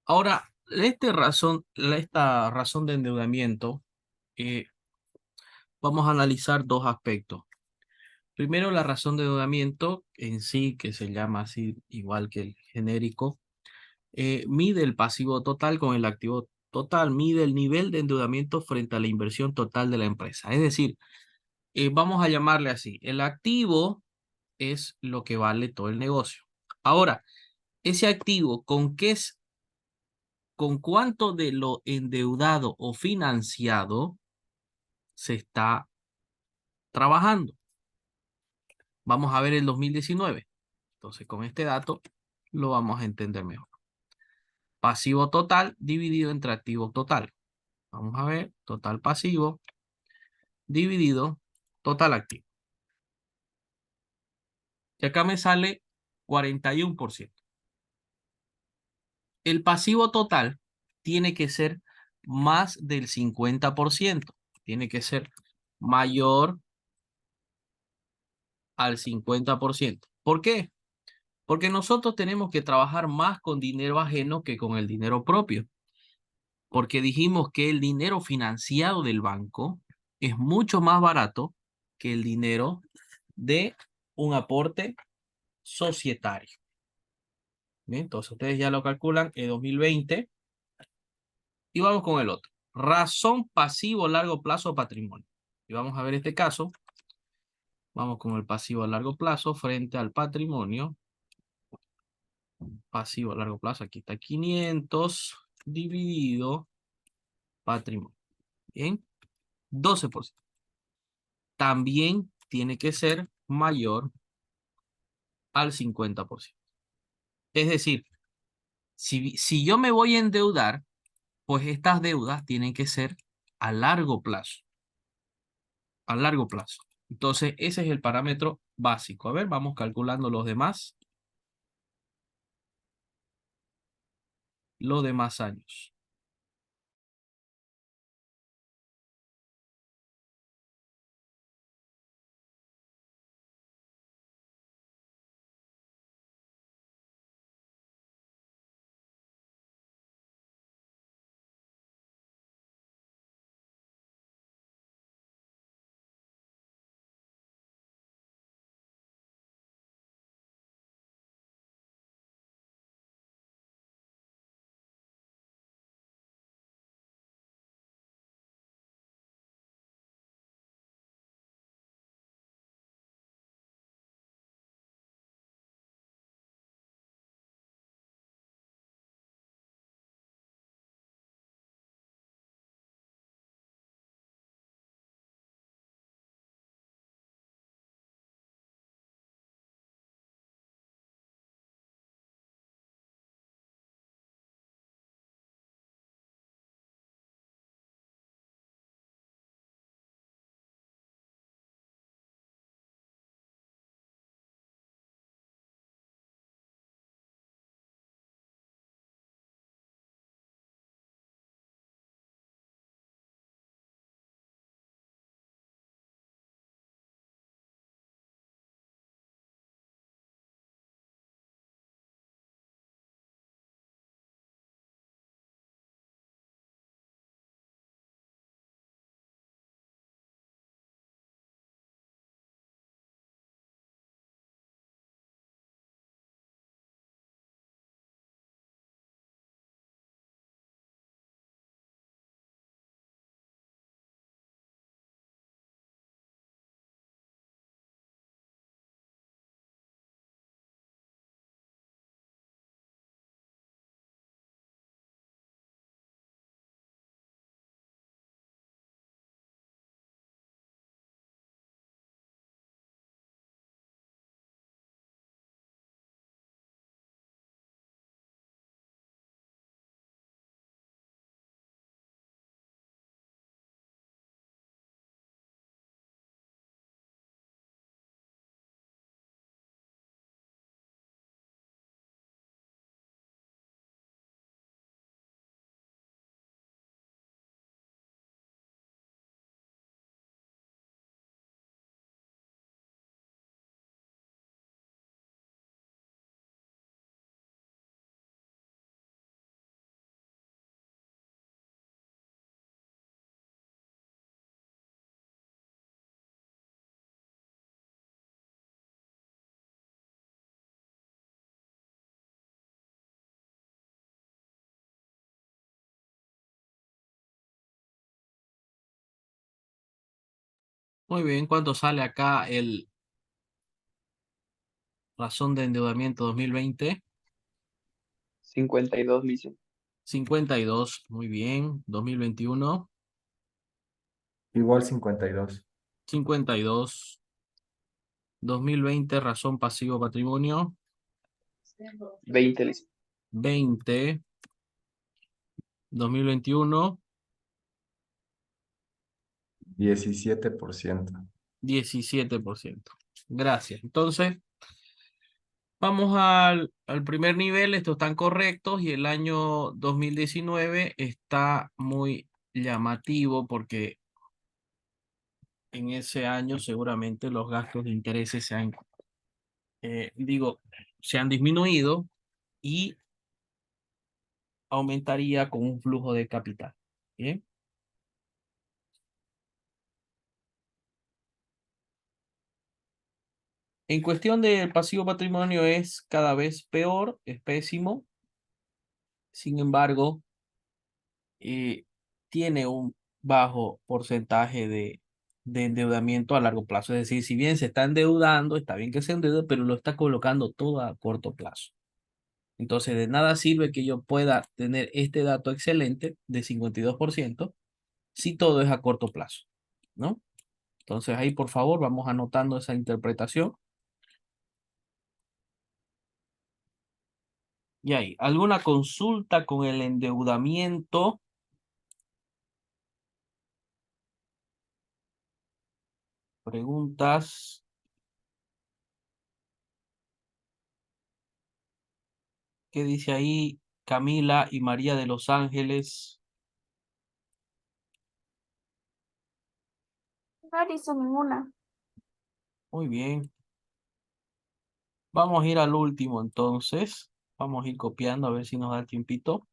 Ahora, esta razón de endeudamiento, eh, vamos a analizar dos aspectos. Primero, la razón de endeudamiento en sí, que se llama así igual que el genérico, mide el pasivo total con el activo total, mide el nivel de endeudamiento frente a la inversión total de la empresa. Es decir, vamos a llamarle así, el activo es lo que vale todo el negocio. Ahora, ese activo, con cuánto de lo endeudado o financiado se está trabajando. Vamos a ver el 2019. Entonces, con este dato lo vamos a entender mejor. Pasivo total dividido entre activo total. Vamos a ver, total pasivo dividido total activo. Y acá me sale 41%. El pasivo total tiene que ser más del 50%. Tiene que ser mayor al 50%. ¿Por qué? Porque nosotros tenemos que trabajar más con dinero ajeno que con el dinero propio. Porque dijimos que el dinero financiado del banco es mucho más barato que el dinero de un aporte societario. Bien, entonces ustedes ya lo calculan en 2020 y vamos con el otro. Razón pasivo largo plazo patrimonio. Y vamos a ver este caso. Vamos con el pasivo a largo plazo frente al patrimonio. Pasivo a largo plazo, aquí está 500 dividido patrimonio. Bien, 12%. También tiene que ser mayor al 50%. Es decir, si yo me voy a endeudar, pues estas deudas tienen que ser a largo plazo. A largo plazo. Entonces, ese es el parámetro básico. A ver, vamos calculando los demás. Los demás años. Muy bien, ¿cuánto sale acá el razón de endeudamiento 2020? 52, Licen. 52, muy bien. 2021, Igual 52. 52. 2020, razón pasivo patrimonio, 20, Licen. 20. 2021, 17%. 17%. Gracias. Entonces, vamos al primer nivel. Estos están correctos y el año 2019 está muy llamativo porque en ese año seguramente los gastos de intereses se han disminuido y aumentaría con un flujo de capital. Bien. En cuestión del pasivo patrimonio es cada vez peor, es pésimo. Sin embargo, tiene un bajo porcentaje de endeudamiento a largo plazo. Es decir, si bien se está endeudando, está bien que se endeude, pero lo está colocando todo a corto plazo. Entonces, de nada sirve que yo pueda tener este dato excelente de 52% si todo es a corto plazo, ¿no? Entonces, ahí, por favor, vamos anotando esa interpretación. Y ahí, ¿alguna consulta con el endeudamiento? Preguntas. ¿Qué dice ahí Camila y María de los Ángeles? No hizo ninguna. Muy bien. Vamos a ir al último entonces. Vamos a ir copiando a ver si nos da el tiempito.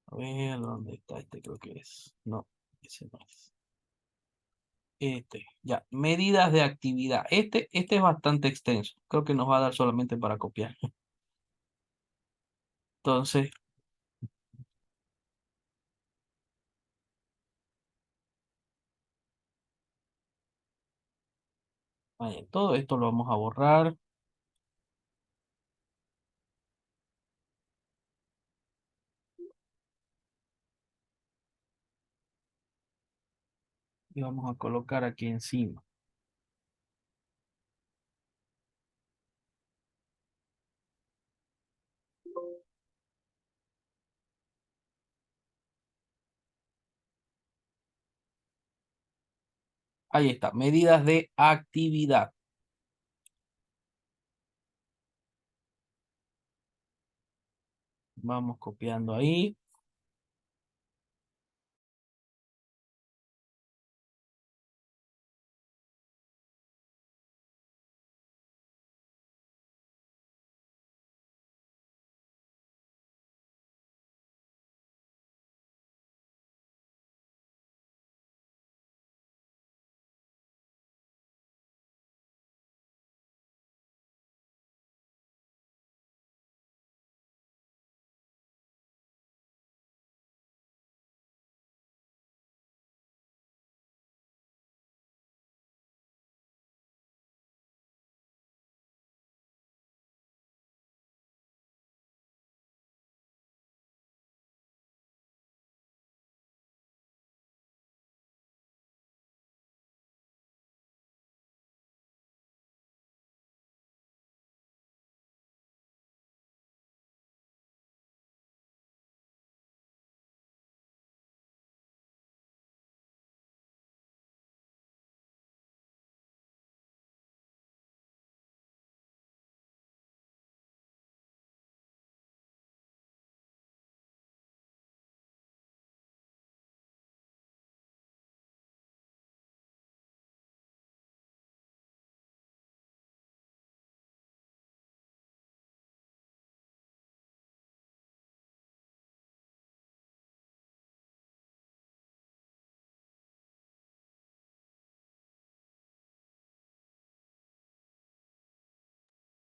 A ver, ¿dónde está este? Creo que es. No, ese no es. Este, ya. Medidas de actividad. Este es bastante extenso. Creo que nos va a dar solamente para copiar. Entonces, vale, todo esto lo vamos a borrar. Y vamos a colocar aquí encima. Ahí está. Medidas de actividad. Vamos copiando ahí.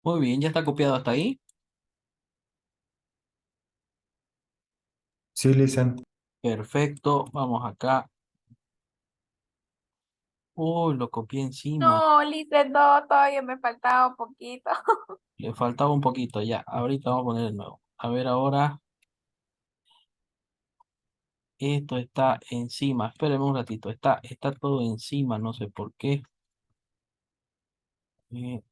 Muy bien, ya está copiado hasta ahí. Sí, Licen. Perfecto. Vamos acá Uy, lo copié encima. No, le hice dos, todavía me faltaba un poquito. Le faltaba un poquito ya. Ahorita vamos a poner de nuevo. A ver ahora. Esto está encima. Espérenme un ratito. Está todo encima. No sé por qué. Eh,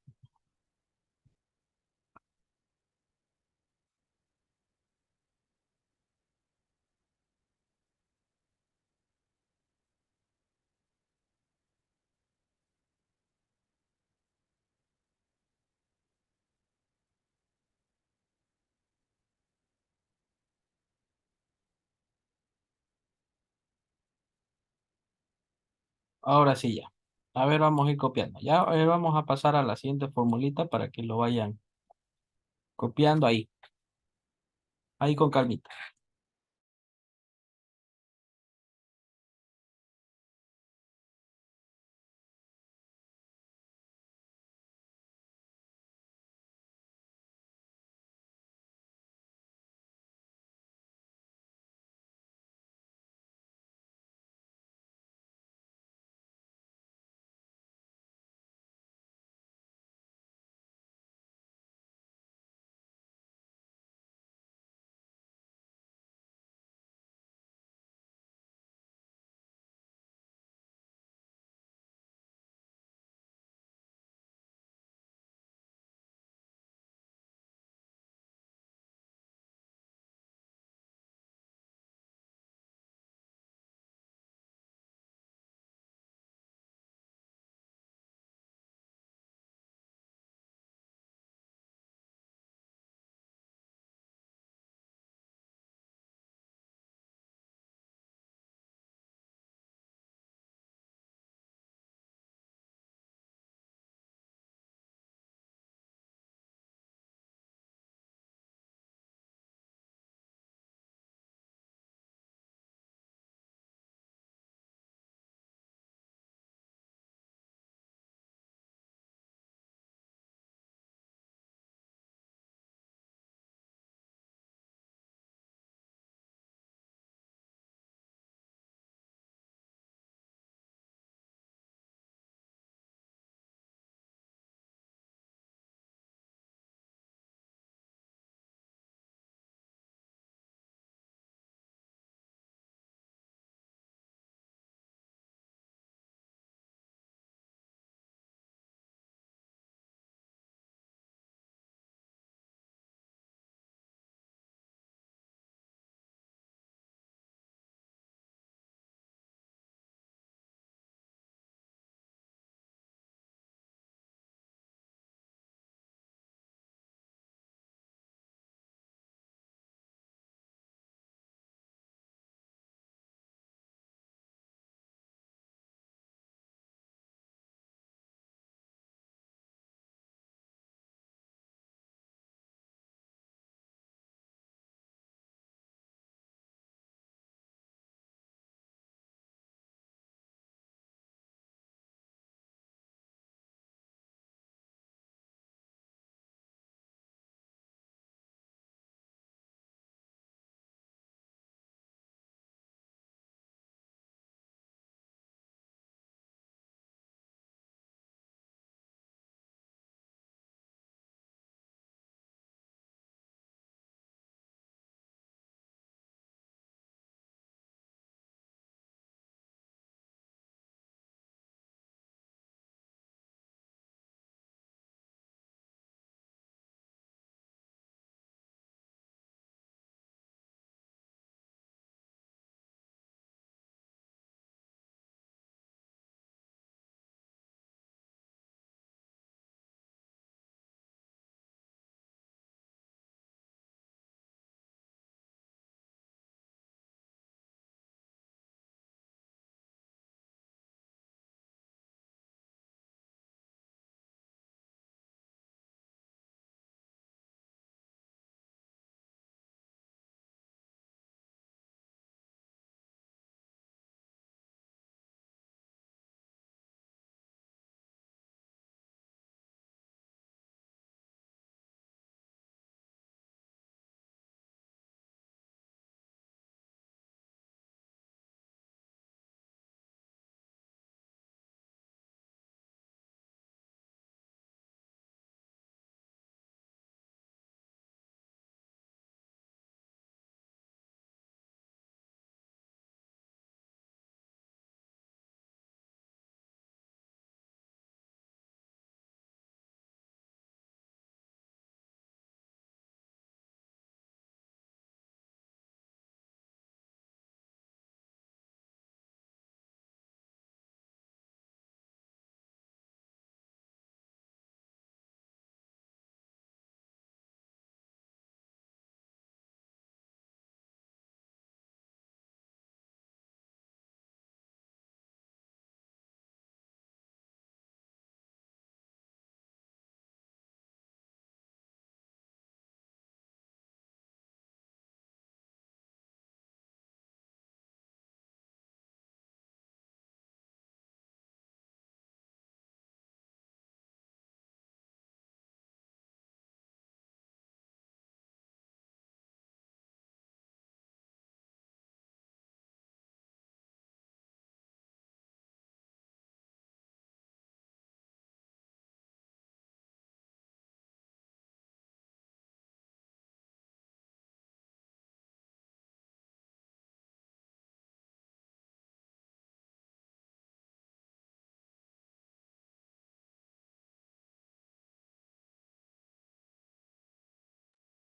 ahora sí ya. A ver, vamos a ir copiando. Ya vamos a pasar a la siguiente formulita para que lo vayan copiando ahí. Ahí con calmita.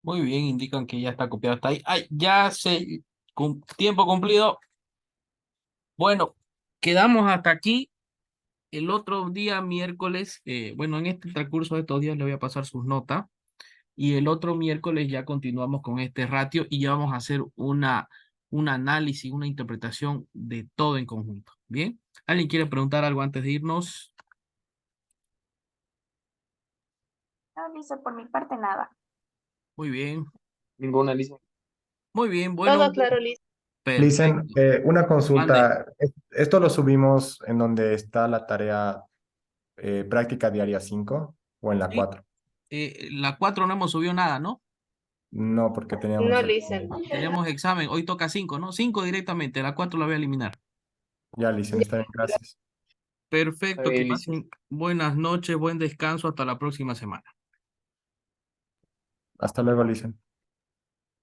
Muy bien, indican que ya está copiado hasta ahí. Ay, ya se... tiempo cumplido. Bueno, quedamos hasta aquí. El otro día, miércoles, bueno, en este transcurso de estos días le voy a pasar sus notas. Y el otro miércoles ya continuamos con este ratio y ya vamos a hacer un análisis, una interpretación de todo en conjunto. ¿Bien? ¿Alguien quiere preguntar algo antes de irnos? No, dice por mi parte nada. Muy bien, Ninguna, licenciado. muy bien. Bueno, Todo claro, Liz. Licen, perfecto. una Mande. consulta. ¿Esto lo subimos en donde está la tarea práctica diaria 5 o en la Sí, 4? la 4 no hemos subido nada, ¿no? No, porque No, teníamos Lisen. Tenemos examen, hoy toca 5, ¿no? 5 directamente, la 4 la voy a eliminar. Ya, Licen, está bien, gracias. Está Perfecto, que bien, licenciado. pasen buenas noches, buen descanso, hasta la próxima semana. Hasta luego, Licen.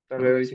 Hasta luego, licenciado.